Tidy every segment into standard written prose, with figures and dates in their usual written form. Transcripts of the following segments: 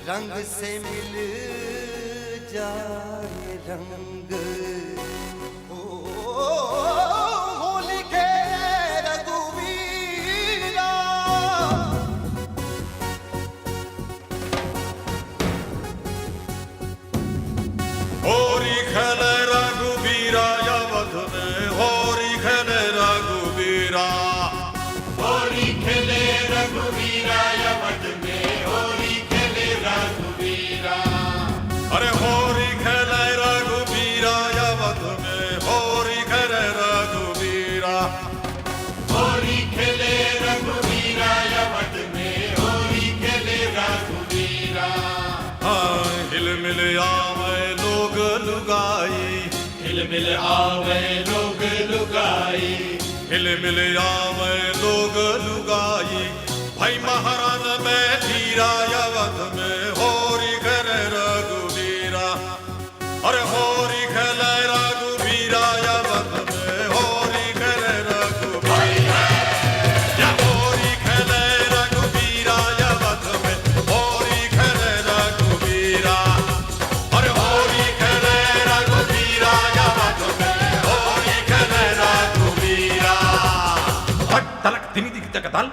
रंग से मिल जाए रंग होली के रघुवीरा। होरी खेले रघुवीरा अवध में, होरी खेले रघुवीरा। होली खेले रघुवीरा अवध में, होली खेले रघुवीरा। अरे होरी खेले रघुवीरा अवध में, होरी खेले रघुवीरा। होली खेले रघुवीरा अवध में, होली खेले रघुवीरा। हाँ हिल मिल आवे लोग लुगाई, हिल मिल आवे लोग लुगाई, हिल मिल आवे लोग लुगाई। भाई महारान में धीरा अवध में, होरी खेले रघुवीरा। अरे होरी खेले रघुवीरा अवध में, होरी खेले रघुवीरा। या होरी खेले रघुवीरा अवध में, होरी खेले रघुवीरा। अरे होरी खेले रघुवीरा अवध में, होरी खेले रघुवीरा। हट तलक दिनी दिख तकताल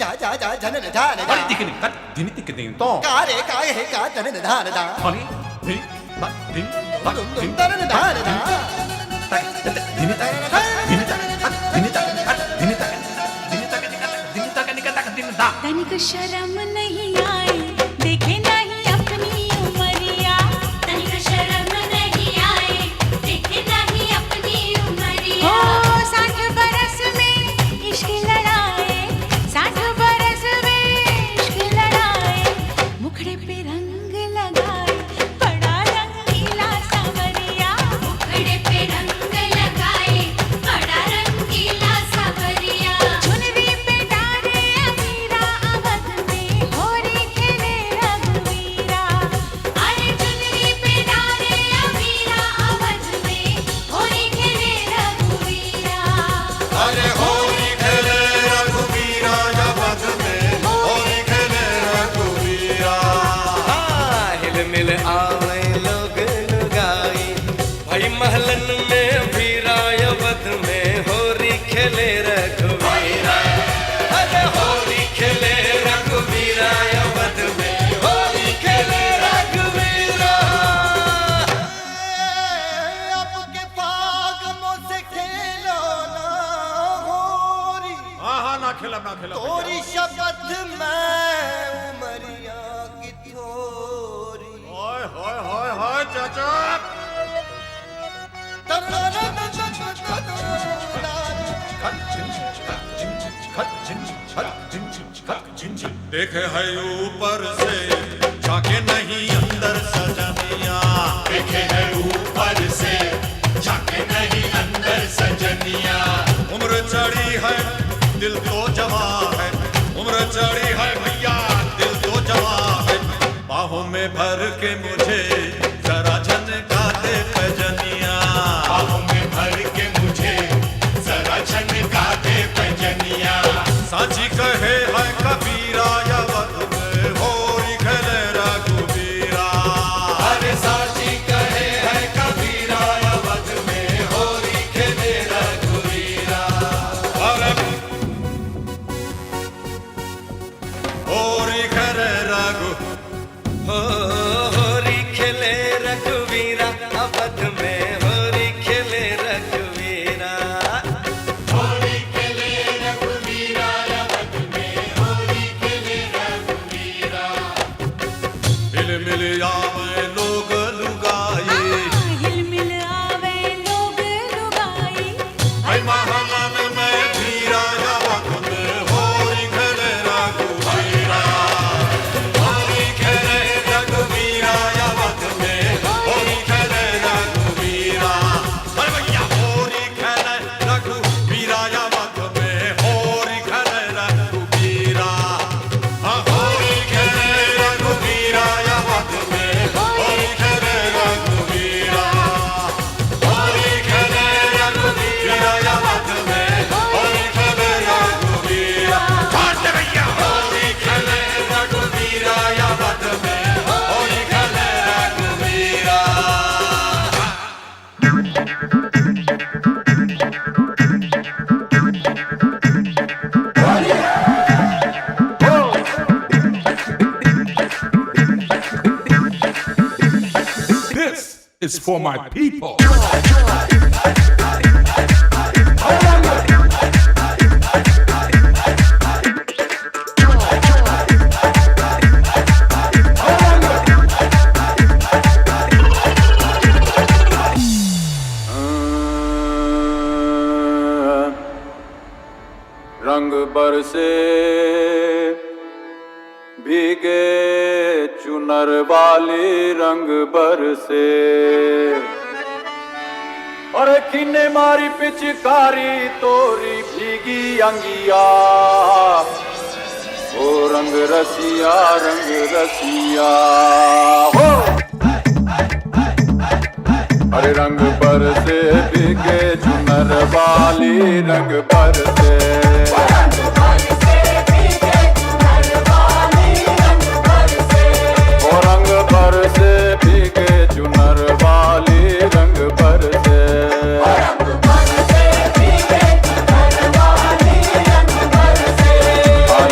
जा जा जा जनन धान अरे दिखने का दिनी दिख दिन तो कारे काय है का जनन धान दा हनी दिन तक दिन तक दिन जनन धान दा तक दिन तक दिन तक दिन तक दिन तक दिन तक दिन तक दिन तक तनिक शर्म नहीं आई, देखे नहीं अपनी उमरिया। तनिक शर्म नहीं आई, देखे नहीं अपनी उमरिया। हो 60 बरस में इश्क लड़ाए, 60 बरस में इश्क लड़ाए। मुखड़े पे रंग लगाए, बड़ा रंगीला सांवरिया। मुखड़े पे रंग लगाए, बड़ा रंगीला सांवरिया। चुनरी पे डाले अबीरा अवध में, होरी खेले रघुवीरा। अरे चुनरी पे डाले अबीरा अवध में, होरी खेले रघुवीरा। अरे होरी खेले रघुवीरा अवध में, होरी खेले रघुवीरा। हिल मिल आवे लोग लुगाई, भाई महलन में भीरा अवध में, होरी खेले रघुवीरा। अरे होली खेले रघुवीरा अवध में, होली खेले रघुवीरा। अब के फागनों से खेलो ना होरी हाँ हाँ ना खेला तोरी शपथ में उमरिया की थोरी हाय हाय हाय हाय चाचा देखे है ऊपर से झाके नहीं अंदर सजनिया। देखे है ऊपर से, झाके नहीं अंदर सजनिया। उम्र चढ़ी है दिल तो जवा है, उम्र चढ़ी है भैया दिल तो जवा है। बाहों में भर के मुझे जरा झनका दे पैजनिया। बाहों में भर के मुझे जरा झनका दे पैजनिया। साची कहे है कबीरा अवध में, होरी खेले रघुवीरा। अरे साची कहे है कबीरा अवध में, होली खेले रघुवीरा। अरे होरी खेले रघु हो होरी खेले रघुवीरा अवध में, होरी खेले रघुवीरा। होली खेले रघुवीरा अवध में, होली खेले रघुवीरा। हिल मिल आवे लोग लुगाई। हिल मिल आवे लोग लुगाई। भाई महारान में धीरा अवध में, होरी खेले रघुवीरा। होरी खेले रघुवीरा अवध में, होरी खेले रघुवीरा। अरे भैया होरी खेले रघुवीरा अवध में, होरी खेले रघुवीरा। हाँ होरी खेले रघुवीरा अवध में, is for my people. रंग बरसे भीगे चुनर वाली रंग बरसे और किन्ने मारी पिचकारी तोरी भीगी अंगिया ओ रंग रसिया हो अरे रंग बरसे भीगे चुनर वाली रंग बरसे रंग बरसे भीगे चुनर वाली रंग बरसे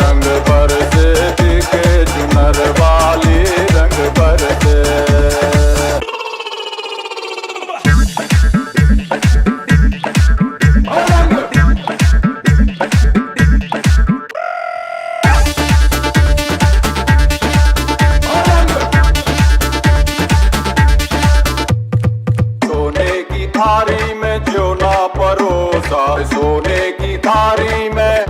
रंग बरसे भीगे चुनर वाली रंग बरसे थारी में जो ना परोसा सोने की थारी में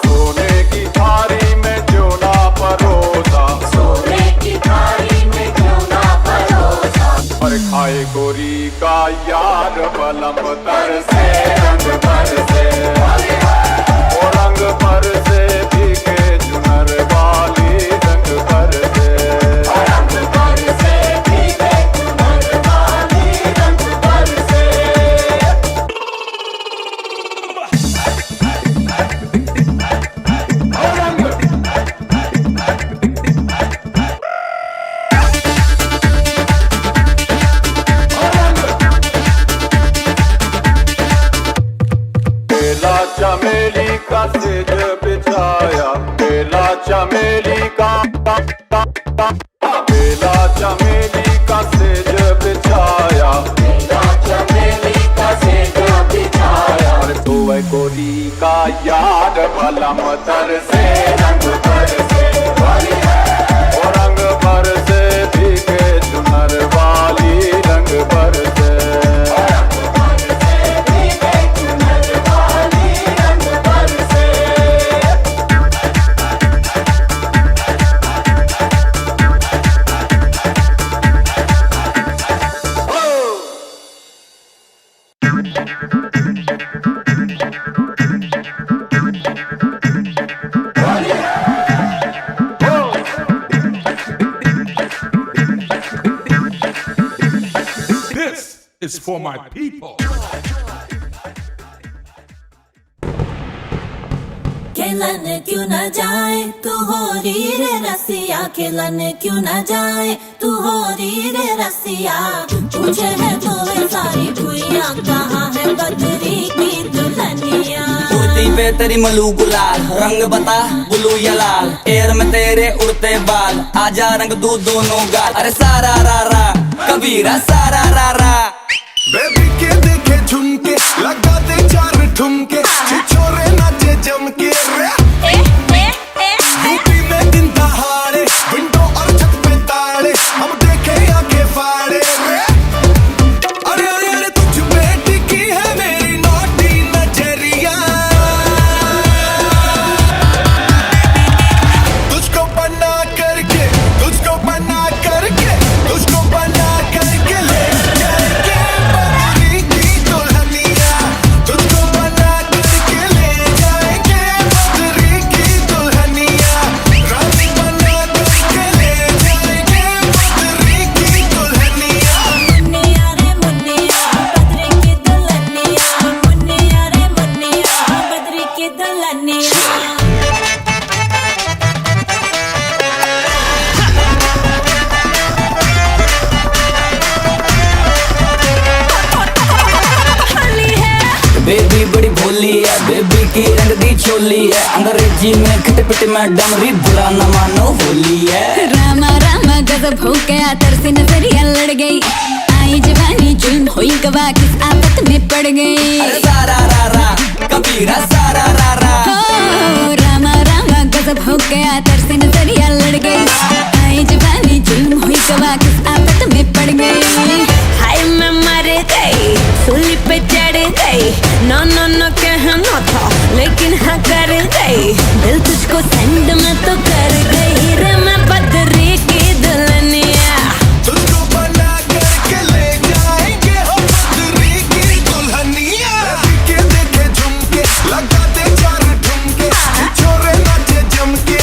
सोने की थारी में जो ना परोसा सोने की थारी में जो ना परोसा पर खाए गोरी का यार बलम तरसे रंग बरसे ओ रंग बरसे भीगे चुनर वाली रंग बरसे चमेली का सेज बिछाया बेला चमेली का बेला चमेली का सेज बिछाया बेला चमेली का सेज बिछाया अरे तो वह गोरी का याद बलम तरसे रंग बरसे ओ रंग बरसे भीगे चुनर वाली रंग बरसे This is for my people. खेलन क्यों न जाए तू हो रे रसिया खेलन क्यों न जाए तू हो रे रसिया पूछे है तो वे सारी कुइया कहाँ है बदरी की दुल्हनिया कुर्ती पे तेरी मलू गुलाल रंग बता ब्लू या लाल एयर में तेरे उड़ते बाल आजा रंग दू दोनों गाल अरे सारा रा कबीरा सारा रा बेबी के देखे झुमके लगा दे चार ठुमके छिछोरे नाचे जमके यूपी में दिन दहाड़े विंडो और छत पे ताड़े हम देखे आंखें फाड़े अरे अरे अरे तुझ पे टिकी है मेरी नोटी नजरिया तुझको बना करके तुझको बना करके तुझको बना करके ले जाएंगे बदरी की दुल्हनिया तुझको बना करके ले जाएंगे बदरी की दुल्हनिया रानी बना करके ले जाएंगे बदरी की दुल्हनिया मुन्निया रे मुन्निया बदरी की दुल्हनिया मुन्निया रे मुन्निया बदरी की दुल्हनिया बेबी बड़ी भोली है बेबी की रंग दी चोली है अंग्रेजी में खट पिट में डमरी बुरा न मानो होली है रामा रामा गजब हो गया तरसे नजरिया लड़ गई आई जवानी जुल्म हुई गवा किस आफत में पड़ गई अरे सारा रा रा कबीरा सारा रा रा ओ रामा रामा गजब हो गया तरसे नजरिया लड़ गई आई जवानी जुल्म हुई गवा किस आफत में पड़ गई हाय मैं मर गई सूली पे चढ़ गई नो नो नो कहना था लेकिन हाँ कर गई दिल तुझको सेंड में तो कर गई रे मैं बदरी की दुल्हनिया तुझको बना करके ले जाएंगे हम बदरी की दुल्हनिया के देखे झुमके लगा दे चार ठुमके छोरे नाचे जम के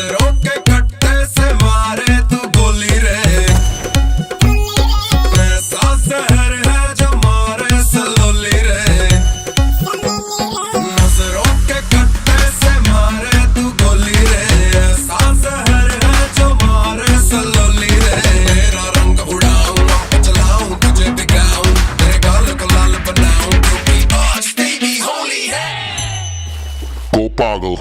नजरों के कट्टे से मारे तू गोली रे, ऐसा जहर है जो मारे सलोली रे, नजरों के कट्टे से मारे तू गोली रे, ऐसा जहर है जो मारे सलोली रे। तेरा रंग उड़ाऊं चलाऊं तुझे दिखाऊं, तेरे गाल को लाल बनाऊं क्योंकि आज बेबी होली है। Go Pago.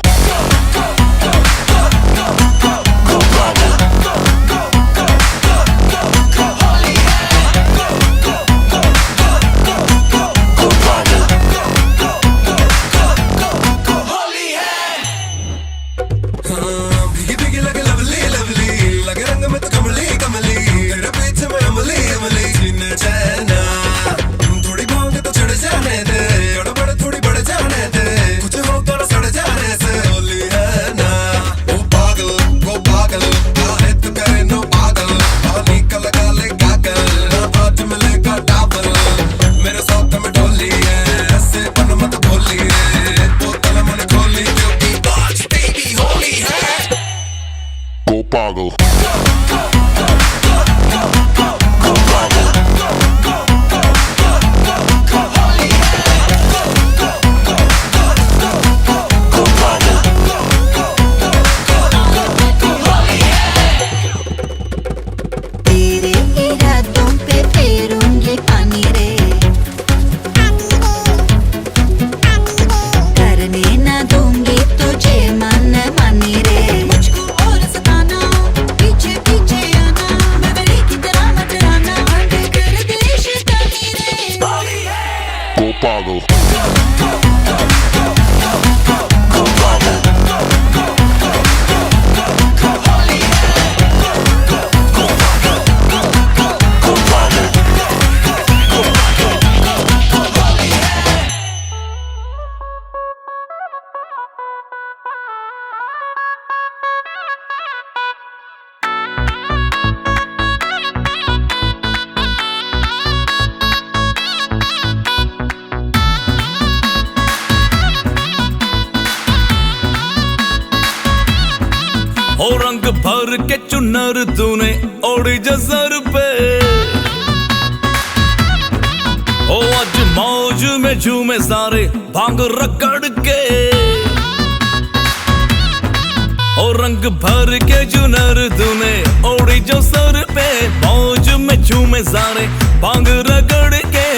भीगी भीगी लगे लवली लवली, लगे रंग में तो कमली कमली, तेरे पीछे में अमली अमली, जीने जाना थोड़ी भांग तो चढ़ जाने दे, और बड़े थोड़ी बढ़ जाने दे, कुछ होगा ना सड़ जाने से। होली है ना वो पागल काहे तू करे नो पागल, पानी का लगा ले गागल, ना आज मिलेगा डबल, मेरे साथ में डोली है, ऐसे बन मत भोली है, बोतल मन खोली क्योंकि आज बेबी होली है। Go Pago. तेरे इरादों पे फेरूंगी पानी रे, करने ना दूंगी तुझे मन मानी रे, मुझको और सताना पीछे पीछे आना, मैं मेरी की तरह मत रहना, आगे कर दे शैतानी रे। Go Pago. हो रंग भर के चुनर तूने ओढ़ी जसर पे, ओ आज मौज में झूमे सारे भांग रगड़ के, ओ रंग भर के चुनर तूने ओढ़ी जो सर पे, मौज में झूमे सारे भांग रगड़ के,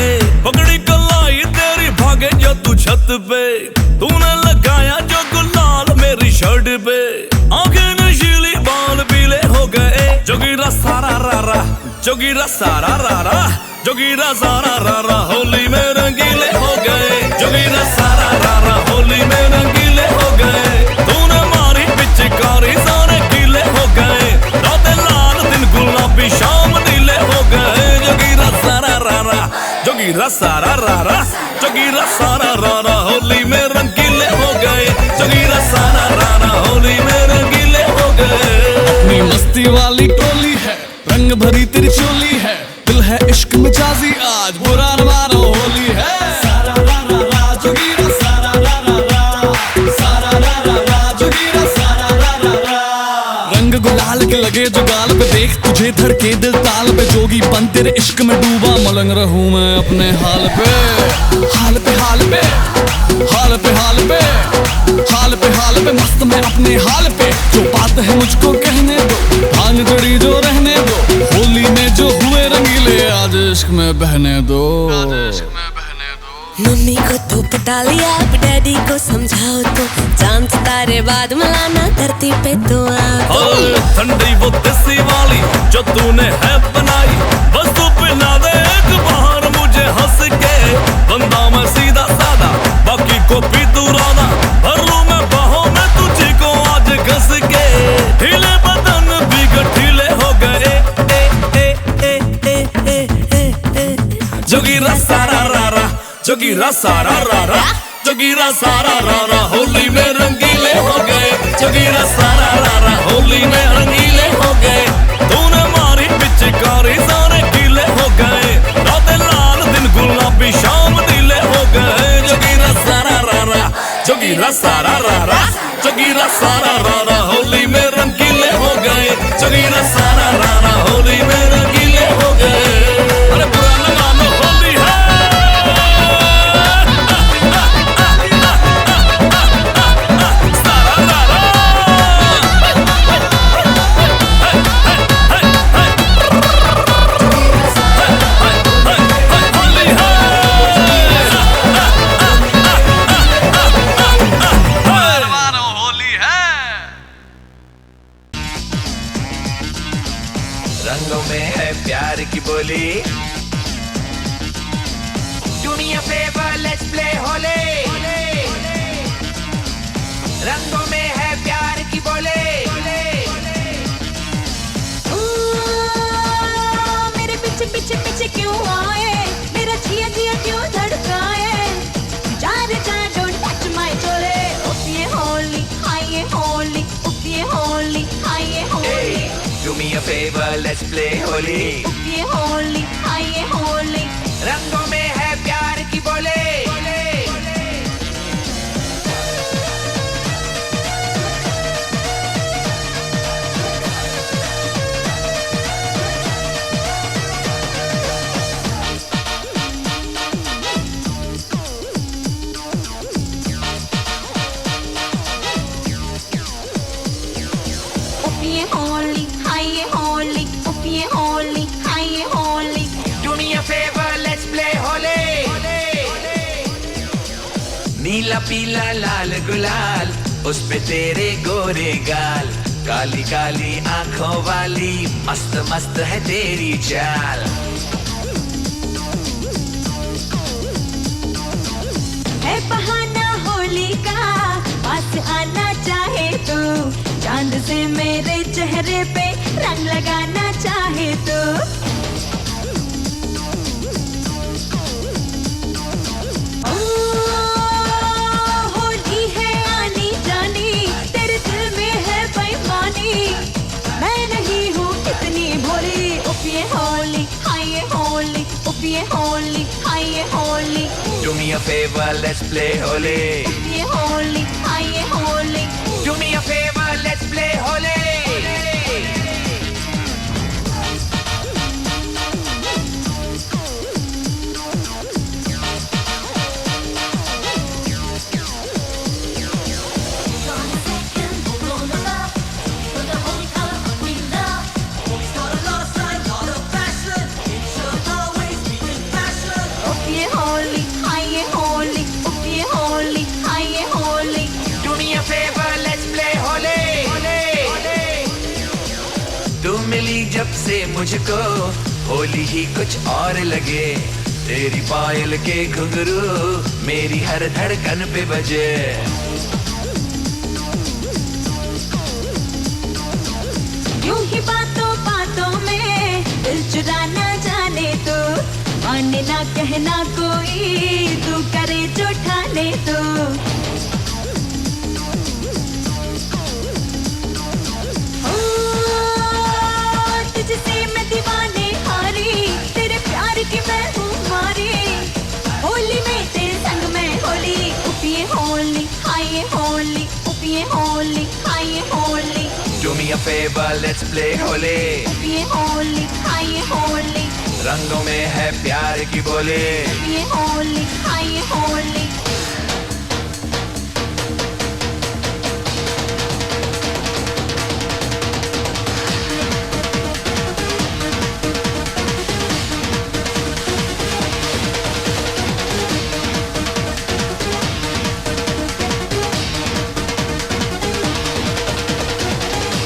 पकड़ी कलाई तेरी भागे जो तू छत पे, तूने लगाया जो गुलाल मेरी शर्ट पे, आंखें नशीली बाल पीले हो गए, जोगीरा सारा रारा जोगीरा सारा रारा जोगीरा सारा रारा, होली में रंगीले हो गए, जोगीरा सारा रारा होली में रंगीले हो गए, तूने मारी पिचकारी सारे गीले हो गए, रातें लाल दिन गुलाबी शाम नीले हो गए, जोगीरा सारा रारा जोगीरा सारा रारा जोगीरा सारा रारा, होली में रंगीले हो गए, जोगीरा सारा रारा होली में रंगीले हो गए। अपनी मस्ती वाली टोली है, रंग भरी तेरी चोली है, दिल है इश्क मिजाजी आज बुरा न मानो होली है। सारा रा रा रा जोगीरा सारा रा रा रा, सारा रा रा रा जोगीरा सारा रा रा रा, रंग गुलाल के लगे जो गाल पे, देख तुझे धड़के दिल ताल पे, जोगी बन तेरे इश्क में डूबा, मलंग रहूं मैं अपने हाल पे, हाल पे हाल पे हाल पे हाल पे हाल पे हाल पे, मस्त मैं अपने हाल पे, जो बात है मुझको कहने दो, भांग जड़ी जो रहने दो, होली में जो हुए रंगीले आज इश्क में बहने दो। मम्मी को तो पटा लिया, अब डैडी को समझाओ तो, चांद सितारे बाद मिलाना धरती पे तो आओ। ठंडी वो देसी वाली जो तूने है बनाई, बस तू पिला दे एक बाहर मुझे हंस के, बंदा मैं सीधा सादा बाकी को भी तू राधा, भर लूं मैं बाहों में तुझी को आज घस के, ढीले बदन भी गठीले हो गए, जोगीरा सारा रारा जोगीरा सारा रारा जोगीरा सारा रारा, होली में रंगीले हो गए, जोगीरा सारा रारा होली में रंगीले हो गए, तूने मारी पिचकारी सारे गीले हो गए, रातें लाल दिन गुलाबी शाम नीले हो गए, जोगीरा सारा रारा जोगीरा सारा रारा जोगीरा सारा रारा, होली में गए, जोगीरा सारा रारा होली में रंगीले हो गए। अरे पुराना गाना होली है। रंगों में है प्यार की बोली। Do me a favor, let's play Holi. रंगों में है प्यार की बोली। मेरे पीछे पीछे पीछे क्यों आए, मेरा जिया जिया क्यों धड़काए। जा रे जा, don't touch my चोले। उफ ये होली, हाय ये होली, उफ ये होली, हाय ये Holi. Do me a favor, let's play Holi. उफ ये होली, हाय ये होली। रंगों में है प्यार की बोली। उफ ये होली, हाय ये होली, उफ ये होली, हाय ये Holi. Do me a favor, let's play Holi. नीला पीला लाल गुलाल, उस पे तेरे गोरे गाल, काली काली आंखों वाली, मस्त मस्त है तेरी चाल। है बहाना होली का, पास आना चाहे तो, चांद से मेरे चेहरे पे रंग लगाना चाहे तो। ओ, होली है आनी जानी, तेरे दिल में है बेईमानी, मैं नहीं हूँ इतनी भोली। उफ ये होली, हाय ये होली, उफ ये होली, हाय ये Holi. Do me a favor, let's play Holi. उफ ये होली, हाय ये Holi. Do me a favor, let's play Holi. उफ ये होली, हाय ये होली, उफ ये होली, हाय ये Holi. Do me a favor, let's play Holi. तू मिली जब से मुझको, होली ही कुछ और लगे, तेरी पायल के घुंघरू मेरी हर धड़कन पे बजे। यूं ही बातों बातों में दिल चुराना जाने तो, माने ना कहना कोई, तू करे जो ठाने तो। ओ, तुझसे मैं दीवाने हारी, तेरे प्यार की मैं हूँ मारी, होली में तेरे संग में होली। उफ ये होली, हाय ये होली, उफ ये होली, हाय ये Holi. Do me a favor, let's play Holi. उफ ये होली, हाय ये होली। रंगों में है प्यार की बोली। उफ ये होली, हाय ये Holi.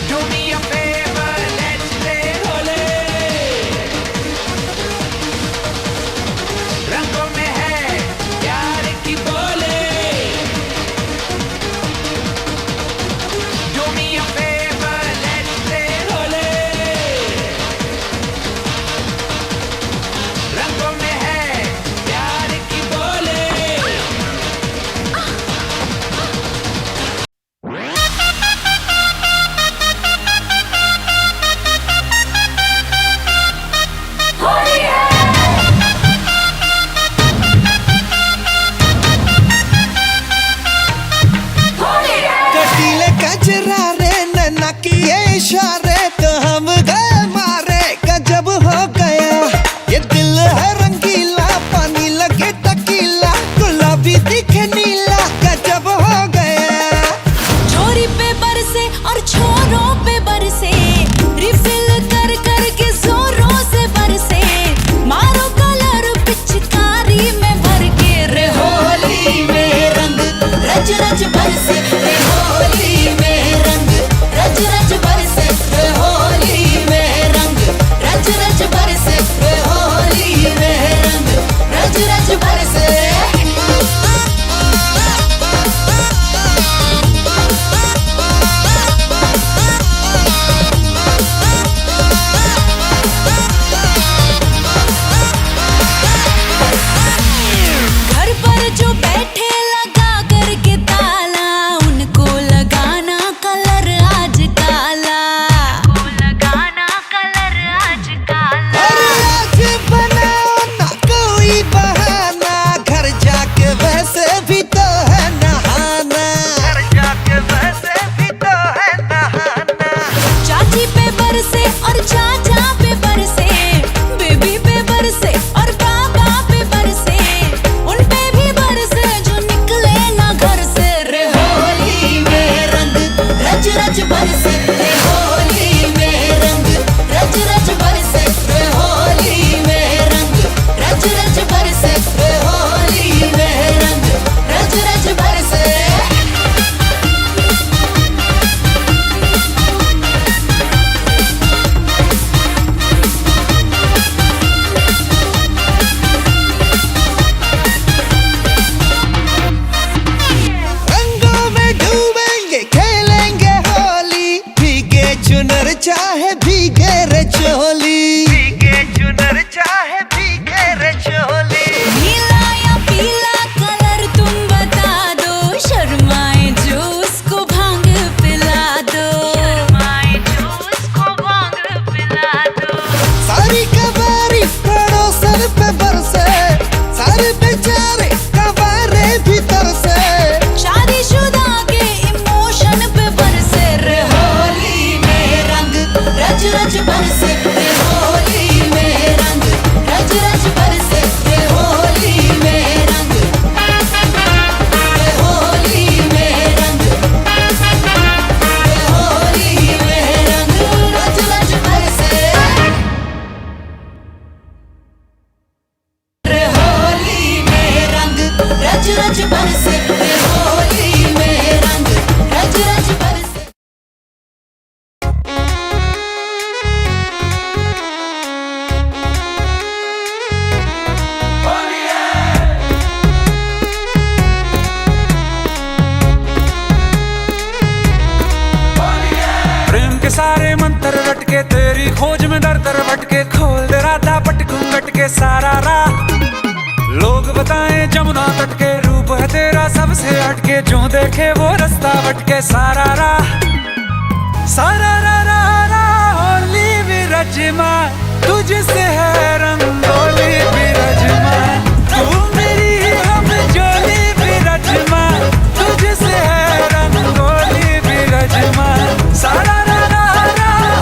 Do me a favor, let's play Holi. रंगों में है प्यार की बरसे होली में रंग रज रज बरसे। प्रेम के सारे मंत्र रट के तेरी खोज में दर दर भटके खोल दे राधा पटकू कट के सारा राह लोग बताएं जमुना तट के रूप है तेरा सबसे हटके जो देखे वो रास्ता भटके सारा राह होली विरजमा तुझसे है रंगोली विरजमा तू मेरी हम जोली विरजमा तुझसे है रंगोली विरजमा सारा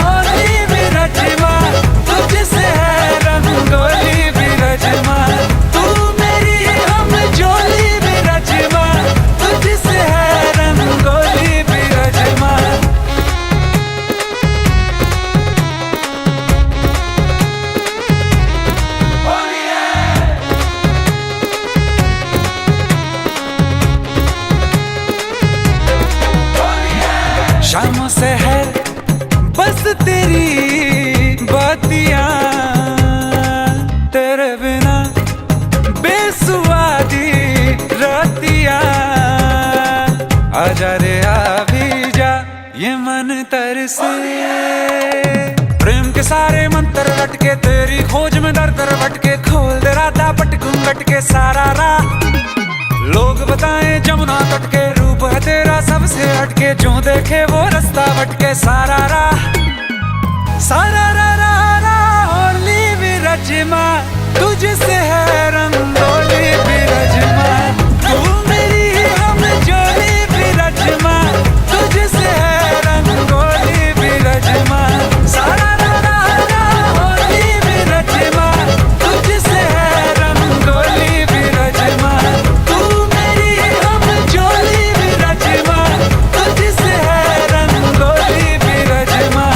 होली विरजमा तुझसे है रंगोली विरजमा तू मेरी हम जोली विरजमा तुझसे है रंगोली विरजमा। शामों से है बस तेरी बातियां तेरे बिना बेसुआदी रातियां आजा रे आ भी जा ये मन तरसे प्रेम के सारे मंत्र रट के तेरी खोज में दर दर भटके खोल दे राधा पटकू कट के सारा राह लोग बताएं जमुना तट के रूप है तेरा सबसे हटके जो देखे वो रास्ता भटके सारा राह होली विरजमा तुझसे है रंगोली विरजमा तू मेरी हम जोली विरजमा तुझसे है रंगोली विरजमा सारा होली विरजमा तुझसे है रंगोली विरजमा तू मेरी हम जोली विरजमा तुझसे है rangoli विरजमा।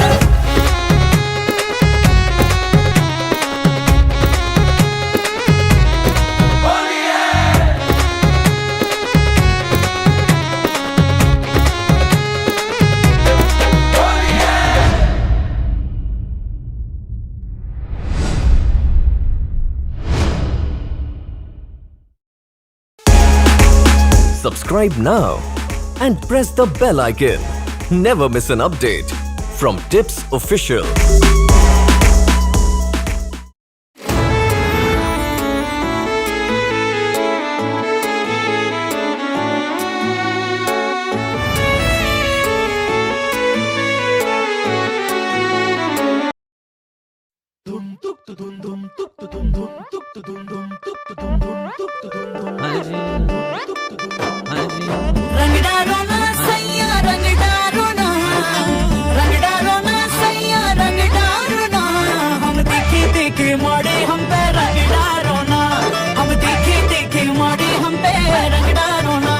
Subscribe now and press the bell icon. Never miss an update from Tips Official. रंग डालो ना सैया रंग डालो ना रंग डालो ना सैया रंग डालो ना हम देखे देखे मोड़े हम पे रंग डालो ना हम देखे देखे मोड़े हम पे रंग डालो ना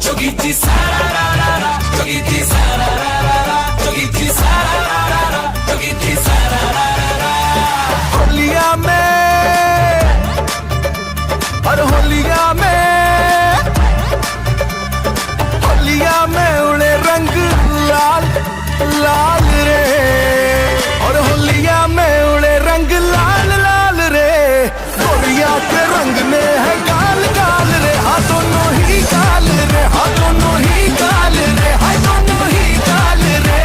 जोगी जी सारा रा रा रा जोगी जी सारा रा रा रा जोगी जी सारा रा रा रा जोगी जी सारा रा रा रा होलिया में और होलिया में उड़े रंग लाल लाल रे और होलिया में उड़े रंग लाल लाल रे होलिया के रंग में है गाल गाल रे हाँ दोनों ही गाल रे हाँ दोनों ही गाल रे हाँ दोनों ही गाल रे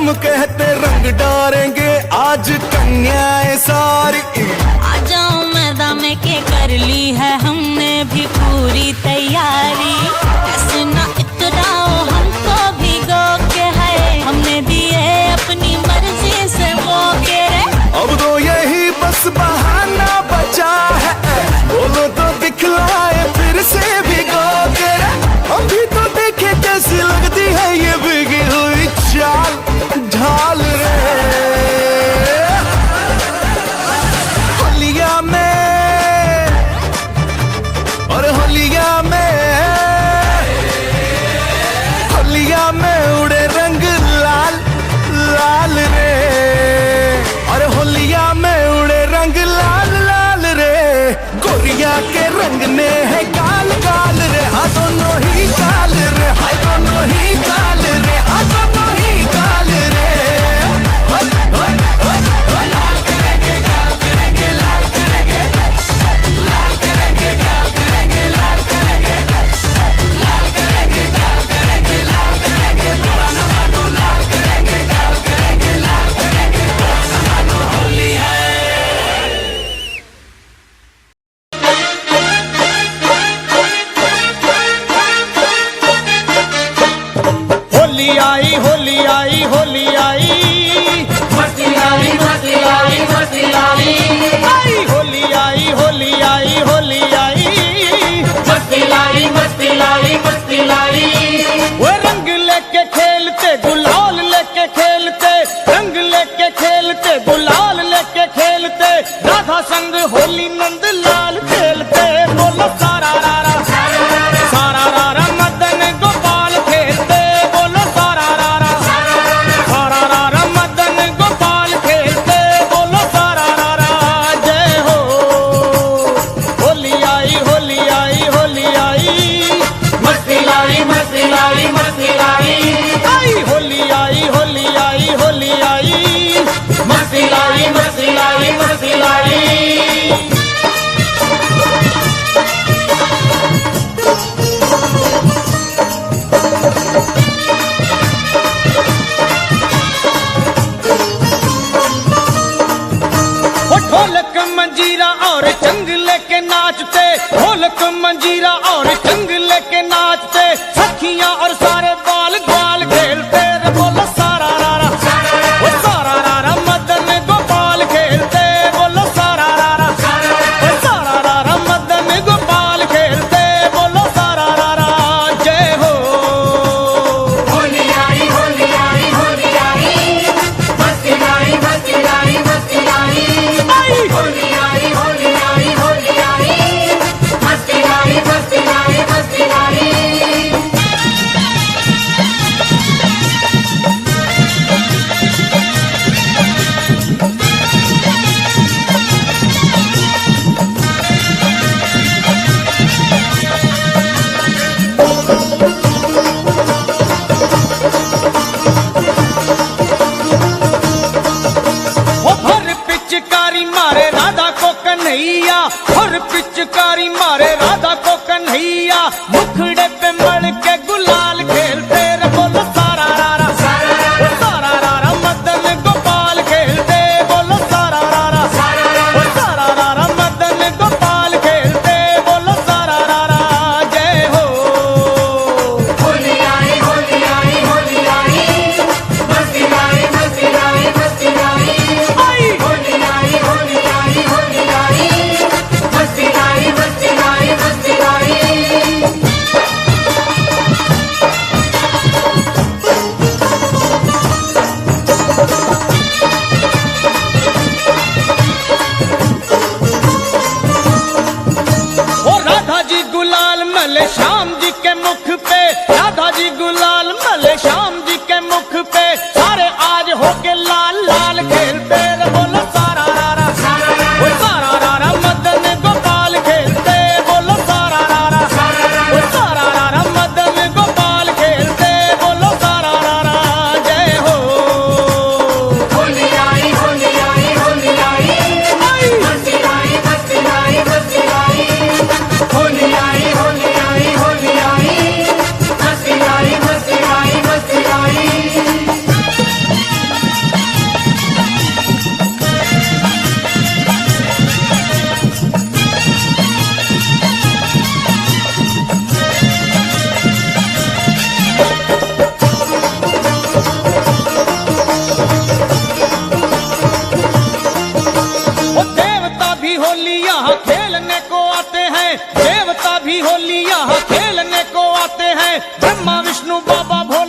हम कहते रंग डालेंगे आज कन्याएं सारी। आ जाओ मैदान में के कर ली है हमने भी पूरी तैयारी। ऐसे ना इतराओ हमको भिगो के है, हमने दिए अपनी मर्जी से मौके रे। अब तो यही बस बहाना बचा है, बोलो तो दिखलाए फिर से भिगो के। हम भी तो देखे कैसी लगती है ये भीगी हुई चाल ढाल रे। होलिया में और होलिया में उड़े रंग लाल लाल रे। और होलिया में उड़े रंग लाल लाल रे। गोरिया के रंग ने है काल काल रे। हाँ दोनों ही काल रे, हाँ दोनों ही काल रे, हाँ दोनों ही काल रे। लाल करेंगे काल करेंगे लाल करेंगे, लाल करेंगे काल करेंगे लाल करेंगे, लाल करेंगे काल करेंगे लाल करेंगे। बुरा न मानो लाल करेंगे काल करेंगे लाल करेंगे, बुरा न मानो होली है। होली आई होली आई होली आई, मस्ती आई मस्ती आई मस्ती आई। आई होली आई होली आई होली आई, मस्ती लाई मस्ती लाई मस्ती लाई। वो रंग लेके खेलते गुलाल लेके खेलते, रंग लेके खेलते गुलाल लेके खेलते। राधा संग होली नंद लाल खेलते। बोलो सारा रारा सारा रारा मदन गोपाल खेलते। बोलो सारा रारा सारा रारा मदन गोपाल खेलते। बोलो सारा रारा जय हो। होली आई होली आई होली आई, मस्ती लाई मस्ती लाई मस्ती लाई। आई होली आई होली आई होली आई, मस्ती लाई मस्ती लाई मस्ती लाई। वो ढोलक मंजीरा और चंग लेके नाचते, ढोलक मंजीरा और चंग लेके नाचते। सखियां और सारे बाल ग्वाल खेलते। रे बोलो सारा रारा वो सारा रारा मदन गोपाल खेलते। बोलो सारा रारा वो सारा रारा मदन गोपाल खेलते। बोलो सारा रारा जय हो। होली आई होली आई होली आई, मस्ती लाई मस्ती लाई मस्ती लाई। आई होली आई होली आई होली आई, मस्ती लाई मस्ती लाई मस्ती लाई। वो भर पिचकारी मारे राधा को कन्हैया, भर पिचकारी मारे राधा को कन्हैया। मुखड़े पे मड़ के गुलाल खेलते। रे बोलो सारा रारा वो सारा रारा मदन गोपाल खेलते। बोलो सारा रारा वो सारा रारा मदन गोपाल खेलते। बोलो सारा रारा जय हो। होली आई होली आई होली आई, मस्ती लाई मस्ती लाई मस्ती लाई। आई होली आई होली आई होली आई, मस्ती लाई मस्ती लाई मस्ती लाई। ओ राधा जी गुलाल मले श्याम जी के मुख पे, राधा जी गुलाल मले श्याम जी के मुख पे। सारे आज होके लाल लाल खेलते। रे बोलो सारा रारा वो सारा रारा मदन गोपाल खेलते। बोलो सारा रारा वो सारा रारा मदन गोपाल खेलते। बोलो सारा रारा जय हो। होली आई होली आई होली आई, आई मस्ती लाई मस्ती लाई मस्ती लाई। होली आई होली आई होली आई, मस्ती लाई मस्ती लाई मस्ती लाई। ब्रह्मा विष्णु बाबा भोले